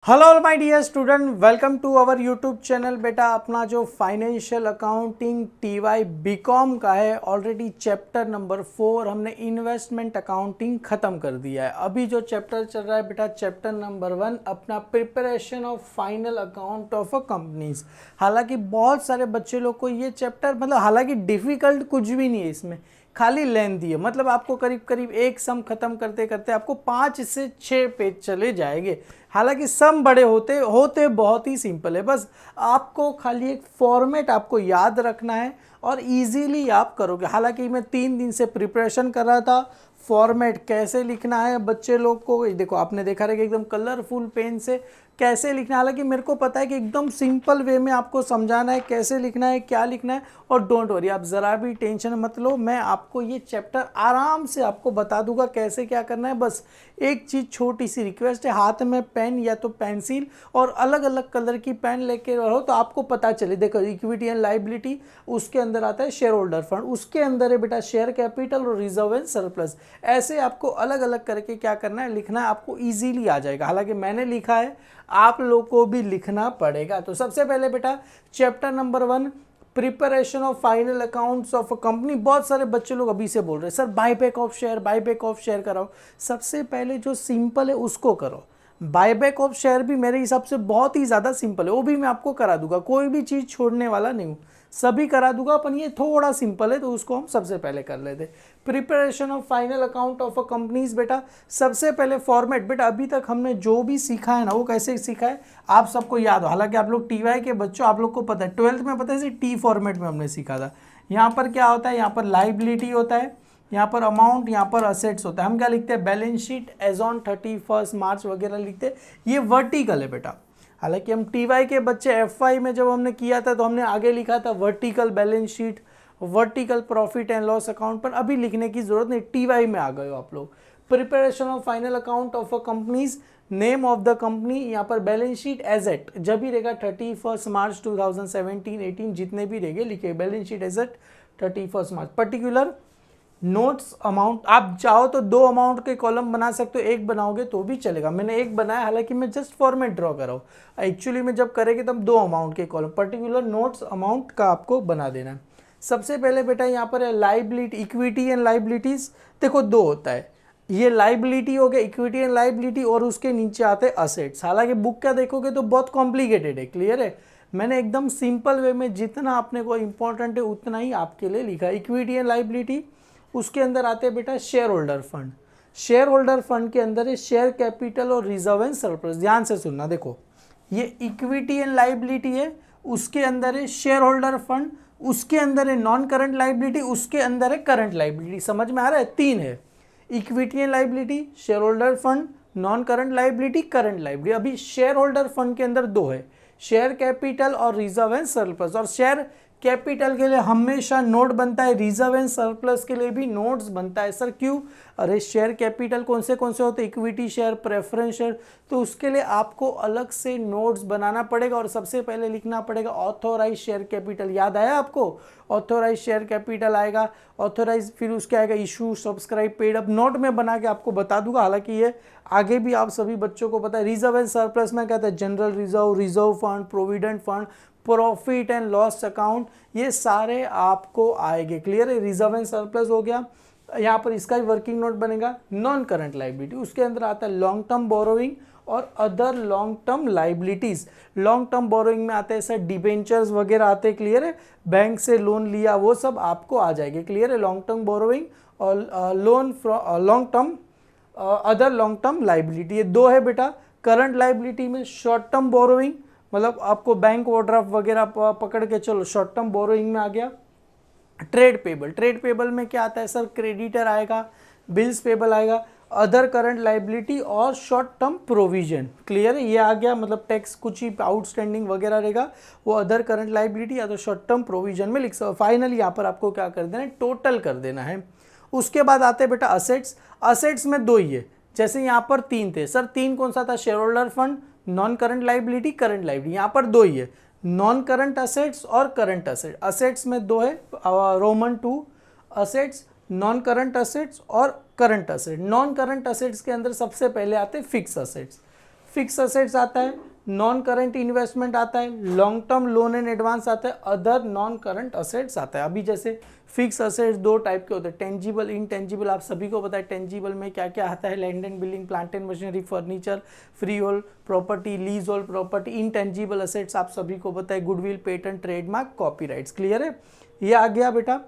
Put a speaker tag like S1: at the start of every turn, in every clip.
S1: Hello my dear student, welcome to our YouTube channel. बेटा अपना जो फाइनेंशियल अकाउंटिंग टीवाई बीकॉम का है, ऑलरेडी चैप्टर नंबर 4 हमने इन्वेस्टमेंट अकाउंटिंग ख़त्म कर दिया है। अभी जो चैप्टर चल रहा है बेटा, चैप्टर नंबर 1 अपना preparation of final account of a companies. हालांकि बहुत सारे बच्चे लोग को ये चैप्टर हालांकि डिफ़िकल्ट कुछ भी नहीं है इसमें, खाली लेंथी है। मतलब आपको करीब करीब एक सम खत्म करते करते आपको 5 से 6 पेज चले जाएंगे। हालांकि सम बड़े होते होते बहुत ही सिंपल है, बस आपको खाली एक फॉर्मेट आपको याद रखना है और इजीली आप करोगे। हालांकि मैं 3 दिन से प्रिपरेशन कर रहा था, फॉर्मेट कैसे लिखना है बच्चे लोग को। देखो आपने देखा रहेगा एकदम कलरफुल पेन से कैसे लिखना है। हालांकि मेरे को पता है कि एकदम सिंपल वे में आपको समझाना है कैसे लिखना है, क्या लिखना है। और डोंट वरी, आप ज़रा भी टेंशन मत लो, मैं आपको ये चैप्टर आराम से आपको बता दूंगा कैसे क्या करना है। बस एक चीज़ छोटी सी रिक्वेस्ट है, हाथ में पेन या तो पेंसिल और अलग अलग कलर की पेन लेके रहो तो आपको पता चले। देखो इक्विटी एंड लाइबिलिटी, उसके अंदर आता है शेयर होल्डर फंड, उसके अंदर है बेटा शेयर कैपिटल और रिजर्व एंड सरप्लस। ऐसे आपको अलग अलग करके क्या करना है, लिखना है, आपको इजीली आ जाएगा। हालांकि मैंने लिखा है, आप लोग को भी लिखना पड़ेगा। तो सबसे पहले बेटा chapter number 1 preparation of final accounts of a company. बहुत सारे बच्चे लोग अभी से बोल रहे हैं सर बायबैक ऑफ शेयर कराओ। सबसे पहले जो सिंपल है उसको करो। बायबैक ऑफ शेयर भी मेरे हिसाब से बहुत ही ज़्यादा सिंपल है, वो भी मैं आपको करा दूंगा, कोई भी चीज़ छोड़ने वाला नहीं हूँ, सभी करा दूंगा। अपन ये थोड़ा सिंपल है तो उसको हम सबसे पहले कर लेते। Preparation of final account of a companies बेटा, सबसे पहले फॉर्मेट। बेटा अभी तक हमने जो भी सीखा है ना, वो कैसे सीखा है आप सबको याद हो। हालांकि आप लोग टीवाई के बच्चों, आप लोग को पता है 12th में पता है टी फॉर्मेट में हमने सीखा था। यहाँ पर क्या होता है, यहाँ पर लाइबिलिटी होता है, यहाँ पर अमाउंट, यहाँ पर असेट्स होता है। हम क्या लिखते हैं, बैलेंस शीट एज ऑन 31 मार्च वगैरह लिखते हैं। ये वर्टिकल है बेटा। हालांकि हम टीवाई के बच्चे एफवाई में जब हमने किया था तो हमने आगे लिखा था vertical balance sheet, vertical profit and loss account, पर अभी लिखने की जरूरत नहीं, टीवाई में आ गए हो आप लोग। Preparation of final account of a companies, name of the company, यहाँ पर बैलेंस शीट एज एट जब भी रहेगा 31 मार्च 2017-18 जितने भी रहेंगे लिखे, बैलेंस शीट एज एट 31 मार्च। पर्टिकुलर नोट्स अमाउंट, आप चाहो तो 2 अमाउंट के कॉलम बना सकते हो, एक बनाओगे तो भी चलेगा। मैंने एक बनाया, हालांकि मैं जस्ट फॉर्मेट ड्रॉ कर रहा हूँ। एक्चुअली में जब करेंगे तब 2 अमाउंट के कॉलम, पर्टिकुलर नोट्स अमाउंट का आपको बना देना है। सबसे पहले बेटा यहाँ पर है लाइबिलिटी, इक्विटी एंड लाइबिलिटीज। देखो 2 होता है, ये लाइबिलिटी हो गया, इक्विटी एंड लाइबिलिटी, और उसके नीचे आते हैं असेट्स। हालांकि बुक क्या देखोगे तो बहुत कॉम्प्लिकेटेड है, क्लियर है। मैंने एकदम सिंपल वे में जितना अपने को इंपॉर्टेंट है उतना ही आपके लिए लिखा। इक्विटी एंड लाइबिलिटी, उसके अंदर आते हैं बेटा share holder fund. Share holder fund के अंदर है शेयर कैपिटल और रिजर्व एंड सरप्लस। ध्यान से सुनना, देखो ये इक्विटी एंड लाइबिलिटी है, उसके अंदर है शेयर होल्डर फंड, उसके अंदर है नॉन करंट लाइबिलिटी, उसके अंदर है करंट लाइबिलिटी। समझ में आ रहा है, 3 है, equity and liability, share holder fund, non current liability, current liability. अभी शेयर होल्डर फंड के अंदर 2 है, शेयर कैपिटल और रिजर्व एंड सरप्लस। और शेयर कैपिटल के लिए हमेशा नोट बनता है, रिजर्व एंड सरप्लस के लिए भी नोट्स बनता है। सर क्यों? अरे शेयर कैपिटल कौन से होते हैं, इक्विटी शेयर, प्रेफरेंस शेयर, तो उसके लिए आपको अलग से नोट्स बनाना पड़ेगा। और सबसे पहले लिखना पड़ेगा ऑथोराइज शेयर कैपिटल। याद आया आपको? ऑथोराइज शेयर कैपिटल आएगा, ऑथोराइज, फिर उसके आएगा इशू, सब्सक्राइब, पेड। अब नोट में बना के आपको बता दूंगा, हालांकि ये आगे भी आप सभी बच्चों को पता है। रिजर्व एंड सरप्लस में कहता है general reserve, reserve fund, provident fund, profit and loss account, ये सारे आपको आएंगे, क्लियर है। रिजर्व एंड सरप्लस हो गया, यहाँ पर इसका भी वर्किंग नोट बनेगा। नॉन करंट लाइबिलिटी, उसके अंदर आता है लॉन्ग टर्म बोरोइंग और other long term liabilities. Long term borrowing में आते हैं सर डिबेंचर्स वगैरह आते हैं, क्लियर है, बैंक से लोन लिया वो सब आपको आ जाएंगे, क्लियर है। लॉन्ग टर्म बोरोइंग और loan long term, other long term liability, ये 2 है बेटा। करंट लाइबिलिटी में शॉर्ट टर्म बोरोइंग, मतलब आपको बैंक ओवरड्राफ्ट वगैरह पकड़ के चलो, शॉर्ट टर्म बोरोइंग में आ गया। ट्रेड पेबल, ट्रेड पेबल में क्या आता है सर, क्रेडिटर आएगा, बिल्स पेबल आएगा, अदर करंट लाइबिलिटी और शॉर्ट टर्म प्रोविजन, क्लियर है। ये आ गया, मतलब टैक्स कुछ ही आउटस्टैंडिंग वगैरह रहेगा, वो अदर करंट लाइबिलिटी या तो शॉर्ट टर्म प्रोविजन में लिख सकते। फाइनली यहाँ पर आपको क्या कर देना है, टोटल कर देना है। उसके बाद आते हैं बेटा असेट्स। असेट्स में 2 ही है, जैसे यहाँ पर 3 थे सर, 3 कौन सा था, share holder fund, non current liability, current liability. यहाँ पर 2 ही है, नॉन करंट असेट्स और करंट असेट। असेट्स में 2 है, roman 2 assets, non current assets और current asset. Non current assets के अंदर सबसे पहले आते हैं फिक्स असेट्स। फिक्स असेट्स आता है, नॉन करंट इन्वेस्टमेंट आता है, long term loan and advance आता है, अदर नॉन करंट असेट्स आता है। अभी जैसे फिक्स असेट्स दो टाइप के होते हैं, टेंजिबल, इनटेंजिबल। आप सभी को पता है टेंजिबल में क्या क्या आता है, land and building, plant and machinery, furniture, free hold property, lease hold property. Intangible assets आप सभी को पता है goodwill, patent, trademark, copyrights. Clear है, ये आ गया बेटा।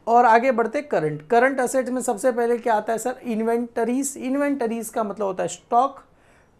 S1: और आगे बढ़ते करंट असेट्स में सबसे पहले क्या आता है सर, इन्वेंटरीज। इन्वेंटरीज का मतलब होता है स्टॉक,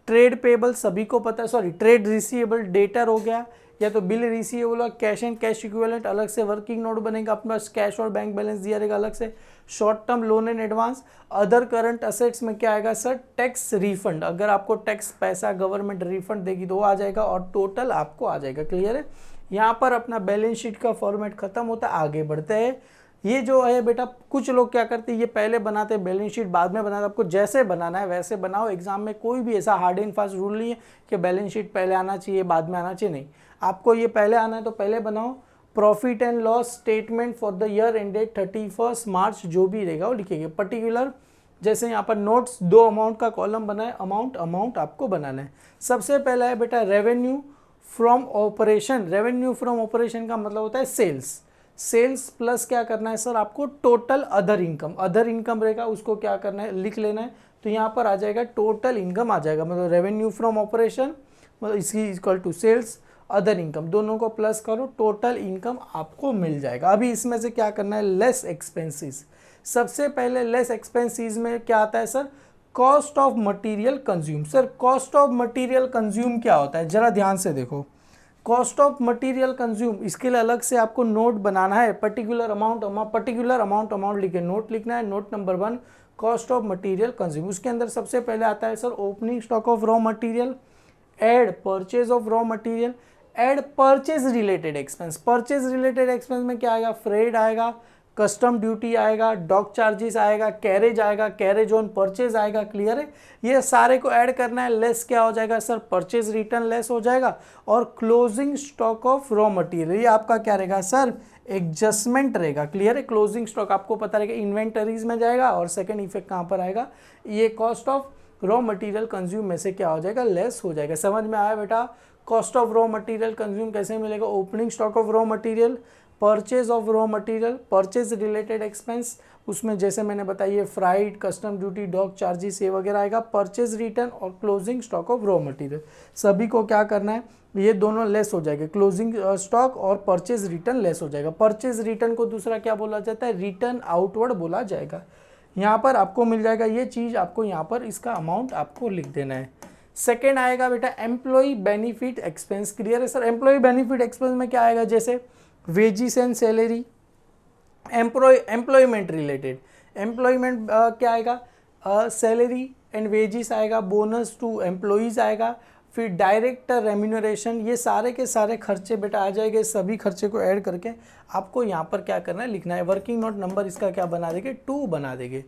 S1: ट्रेड पेबल सभी को पता है, सॉरी ट्रेड रिसीवेबल, डेटर हो गया, या तो बिल रिसीवेबल और कैश एंड कैश इक्विवेलेंट, अलग से वर्किंग नोट बनेगा अपने पास, कैश और बैंक बैलेंस दिया रहेगा अलग से, short term loan and advance. Other current assets में क्या आएगा सर, टैक्स रिफंड, अगर आपको टैक्स पैसा गवर्नमेंट रिफंड देगी तो वो आ जाएगा, और टोटल आपको आ जाएगा। क्लियर है, यहाँ पर अपना बैलेंस शीट का फॉर्मेट खत्म होता है। आगे बढ़ते हैं, ये जो है बेटा कुछ लोग क्या करते हैं, ये पहले बनाते हैं बैलेंस शीट बाद में बनाते, आपको जैसे बनाना है वैसे बनाओ। एग्जाम में कोई भी ऐसा हार्ड एंड फास्ट रूल नहीं है कि बैलेंस शीट पहले आना चाहिए बाद में आना चाहिए, नहीं, आपको ये पहले आना है तो पहले बनाओ। Profit and loss statement for the year ended 31 मार्च जो भी रहेगा वो लिखेंगे। पर्टिकुलर जैसे यहाँ पर नोट्स, दो अमाउंट का कॉलम बना है, अमाउंट आपको बनाना है। सबसे पहला है बेटा revenue from operation. Revenue from operation का मतलब होता है सेल्स प्लस क्या करना है सर, आपको टोटल अदर इनकम रहेगा, उसको क्या करना है, लिख लेना है। तो यहाँ पर आ जाएगा टोटल इनकम आ जाएगा, मतलब रेवेन्यू फ्रॉम ऑपरेशन मतलब इसकी equal to sales other income, दोनों को प्लस करो, टोटल इनकम आपको मिल जाएगा। अभी इसमें से क्या करना है, लेस एक्सपेंसेस। सबसे पहले लेस एक्सपेंसेस में क्या आता है sir, cost of material consume. Sir cost of material consume क्या होता है, जरा ध्यान से देखो। कॉस्ट ऑफ मटेरियल कंज्यूम, इसके लिए अलग से आपको नोट बनाना है, पर्टिकुलर अमाउंट लिखे, नोट लिखना है। Note number 1 cost of material consume, उसके अंदर सबसे पहले आता है sir opening stock of raw material, add purchase of raw material, add purchase related expense. Purchase related expense में क्या आएगा, फ्रेड आएगा, कस्टम ड्यूटी आएगा, डॉक चार्जेस आएगा, कैरेज ऑन परचेज आएगा। क्लियर है, ये सारे को ऐड करना है। लेस क्या हो जाएगा सर, परचेज रिटर्न लेस हो जाएगा, और closing stock of raw material ये आपका क्या रहेगा सर, एडजस्टमेंट रहेगा। क्लियर है, क्लोजिंग स्टॉक आपको पता रहेगा इन्वेंटरीज में जाएगा, और सेकंड इफेक्ट कहाँ पर आएगा, ये cost of raw material consume में से क्या हो जाएगा, लेस हो जाएगा। समझ में आया बेटा, cost of raw material consume कैसे मिलेगा, opening stock of raw material, purchase of raw material, purchase related expense, उसमें जैसे मैंने बताइए freight, custom duty, dock charges ये वगैरह आएगा, परचेज रिटर्न और closing stock of raw material. सभी को क्या करना है, ये दोनों लेस हो जाएंगे, क्लोजिंग स्टॉक और परचेज रिटर्न लेस हो जाएगा। परचेज रिटर्न को दूसरा क्या बोला जाता है, रिटर्न आउटवर्ड बोला जाएगा। यहाँ पर आपको मिल जाएगा ये चीज़, आपको यहाँ पर इसका अमाउंट आपको लिख देना है। सेकेंड आएगा बेटा एम्प्लॉय बेनिफिट एक्सपेंस। क्लियर है सर, एम्प्लॉय बेनिफिट एक्सपेंस में क्या आएगा, जैसे wages and salary, employment related, employment क्या आएगा, सैलरी एंड वेजिस आएगा, बोनस टू एम्प्लॉयज़ आएगा, फिर डायरेक्टर रेम्यूनरेशन, ये सारे के सारे खर्चे बेटा आ जाएंगे। सभी खर्चे को ऐड करके आपको यहाँ पर क्या करना है, लिखना है। वर्किंग नोट नंबर इसका क्या बना देंगे, 2 बना देंगे।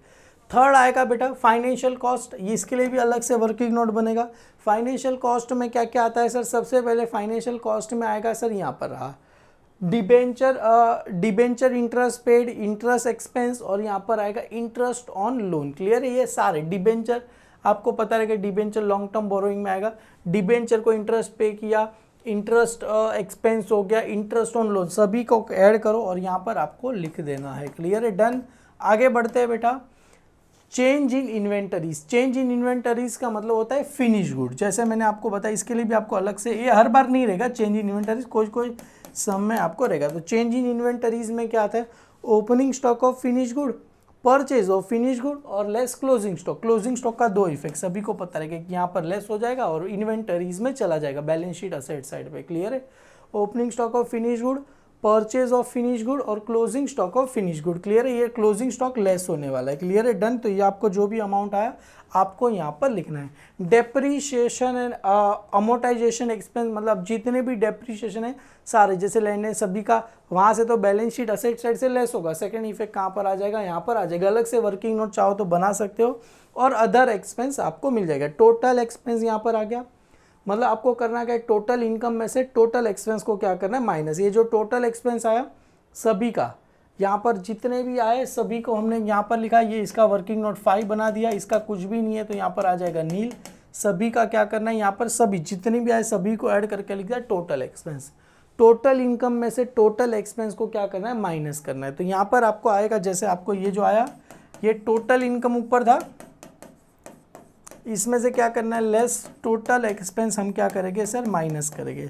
S1: थर्ड आएगा बेटा फाइनेंशियल कॉस्ट, ये इसके लिए भी अलग से वर्किंग नोट बनेगा। फाइनेंशियल कॉस्ट में क्या क्या आता है सर, सबसे पहले फाइनेंशियल कॉस्ट में आएगा सर यहाँ पर रहा debenture interest paid, interest expense, और यहाँ पर आएगा इंटरेस्ट ऑन लोन। क्लियर है, ये सारे डिबेंचर आपको पता रहेगा, डिबेंचर लॉन्ग टर्म बोरोइंग में आएगा, डिबेंचर को इंटरेस्ट पे किया, इंटरेस्ट एक्सपेंस हो गया, इंटरेस्ट ऑन लोन, सभी को ऐड करो और यहाँ पर आपको लिख देना है। क्लियर है, डन। आगे बढ़ते हैं बेटा, change in inventories. Change in inventories का मतलब होता है फिनिश गुड, जैसे मैंने आपको बताया, इसके लिए भी आपको अलग से, ये हर बार नहीं रहेगा चेंज इन इन्वेंटरीज, कोई सम में आपको रहेगा। तो चेंज इन इन्वेंटरीज में क्या आता है, opening stock of finish good, purchase of finish good और less closing stock. Closing stock का 2 इफेक्ट सभी को पता रहेगा कि यहाँ पर लेस हो जाएगा और इन्वेंटरीज में चला जाएगा, बैलेंस शीट असेट साइड पे। क्लियर है, opening stock of finish good, purchase of finish good और closing stock of finish good. Clear है, ये क्लोजिंग स्टॉक लेस होने वाला है। क्लियर है, डन। तो ये आपको जो भी अमाउंट आया आपको यहाँ पर लिखना है। डेप्रीशिएशन एंड अमोर्टाइजेशन एक्सपेंस, मतलब जितने भी डेप्रीशिएशन है सारे, जैसे लैंड है सभी का, वहाँ से तो बैलेंस शीट असेट साइड से लेस होगा। सेकंड इफेक्ट कहाँ पर आ जाएगा, यहाँ पर आ जाएगा। अलग से वर्किंग नोट चाहो तो बना सकते हो, और अदर एक्सपेंस आपको मिल जाएगा। टोटल एक्सपेंस यहाँ पर आ गया, मतलब आपको करना क्या है, टोटल इनकम में से टोटल एक्सपेंस को क्या करना है, माइनस। ये जो टोटल एक्सपेंस आया सभी का, यहाँ पर जितने भी आए सभी को हमने यहाँ पर लिखा, ये इसका वर्किंग नोट 5 बना दिया, इसका कुछ भी नहीं है तो यहाँ पर आ जाएगा नील। सभी का क्या करना है, यहाँ पर सभी जितनी भी आए सभी को ऐड करके लिख दिया टोटल एक्सपेंस। टोटल इनकम में से टोटल एक्सपेंस को क्या करना है, माइनस करना है। तो यहाँ पर आपको आएगा, जैसे आपको ये जो आया, ये टोटल इनकम ऊपर था, इसमें से क्या करना है, लेस टोटल एक्सपेंस हम क्या करेंगे सर, माइनस करेंगे।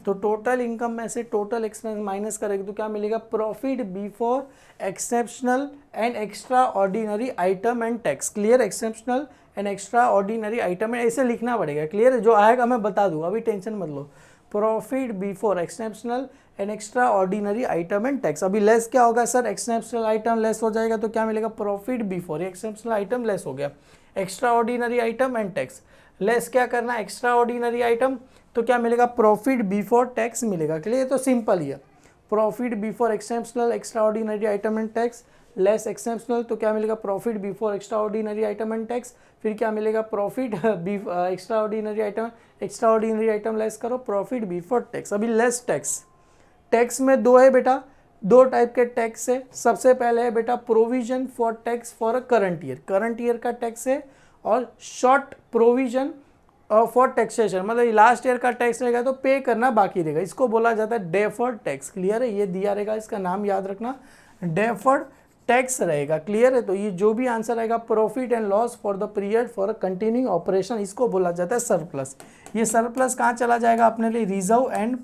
S1: तो टोटल इनकम में से टोटल एक्सपेंस माइनस करेंगे तो क्या मिलेगा, profit before exceptional and extraordinary item and tax. Clear, exceptional and extraordinary item है, ऐसे लिखना पड़ेगा। क्लियर है, जो आएगा मैं बता दूँ, अभी टेंशन मत लो। Profit before exceptional and extraordinary item and tax. अभी लेस क्या होगा सर, एक्सेप्शनल आइटम लेस हो जाएगा तो क्या मिलेगा, profit before, exceptional item less हो गया, extra ordinary item and tax. Less क्या करना, एक्स्ट्रा ऑर्डिनरी आइटम, तो क्या मिलेगा, प्रॉफिट बिफोर टैक्स मिलेगा। क्लियर, तो सिंपल ही है, profit before exceptional extra ordinary item and tax less exceptional, तो क्या मिलेगा, profit before extra ordinary item and tax. फिर क्या मिलेगा, profit extra ordinary item less करो प्रॉफिट बिफोर टैक्स। अभी लेस टैक्स, टैक्स में दो है बेटा, दो टाइप के टैक्स है। सबसे पहले है बेटा provision for tax for current year, current year का टैक्स है, और शॉर्ट प्रोविजन फॉर टैक्सेशन, मतलब लास्ट ईयर का टैक्स रहेगा तो पे करना बाकी रहेगा, इसको बोला जाता है डेफर्ड टैक्स। क्लियर है, ये दिया रहेगा, इसका नाम याद रखना, डेफर्ड टैक्स रहेगा। क्लियर है, तो ये जो भी आंसर आएगा, profit and loss for the period for continuing operation, इसको बोला जाता है सरप्लस। ये सरप्लस कहाँ चला जाएगा अपने लिए, रिजर्व एंड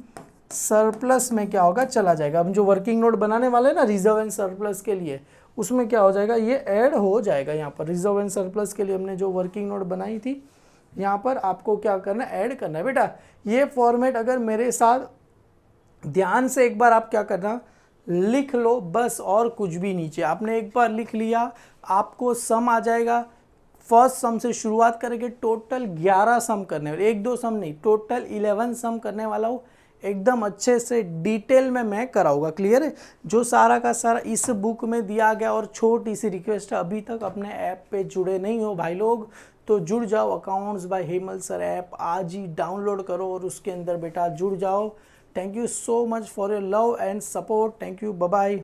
S1: सरप्लस में क्या होगा, चला जाएगा। हम जो वर्किंग नोट बनाने वाले हैं ना रिजर्व एंड सरप्लस के लिए, उसमें क्या हो जाएगा, ये ऐड हो जाएगा। यहाँ पर रिजर्व एंड सरप्लस के लिए हमने जो वर्किंग नोट बनाई थी, यहाँ पर आपको क्या करना है, ऐड करना है बेटा। ये फॉर्मेट अगर मेरे साथ ध्यान से एक बार आप क्या करना, लिख लो बस, और कुछ भी नीचे आपने एक बार लिख लिया, आपको सम आ जाएगा। फर्स्ट सम से शुरुआत करेंगे, टोटल 11 सम करने वाले, 1-2 सम नहीं, टोटल 11 सम करने वाला हूँ। एकदम अच्छे से डिटेल में मैं कराऊंगा। क्लियर है, जो सारा का सारा इस बुक में दिया गया। और छोटी सी रिक्वेस्ट है, अभी तक अपने ऐप पे जुड़े नहीं हो भाई लोग तो जुड़ जाओ। Accounts bye Hemal sir app आज ही डाउनलोड करो और उसके अंदर बेटा जुड़ जाओ। Thank you so much for your love and support. Thank you, bye bye.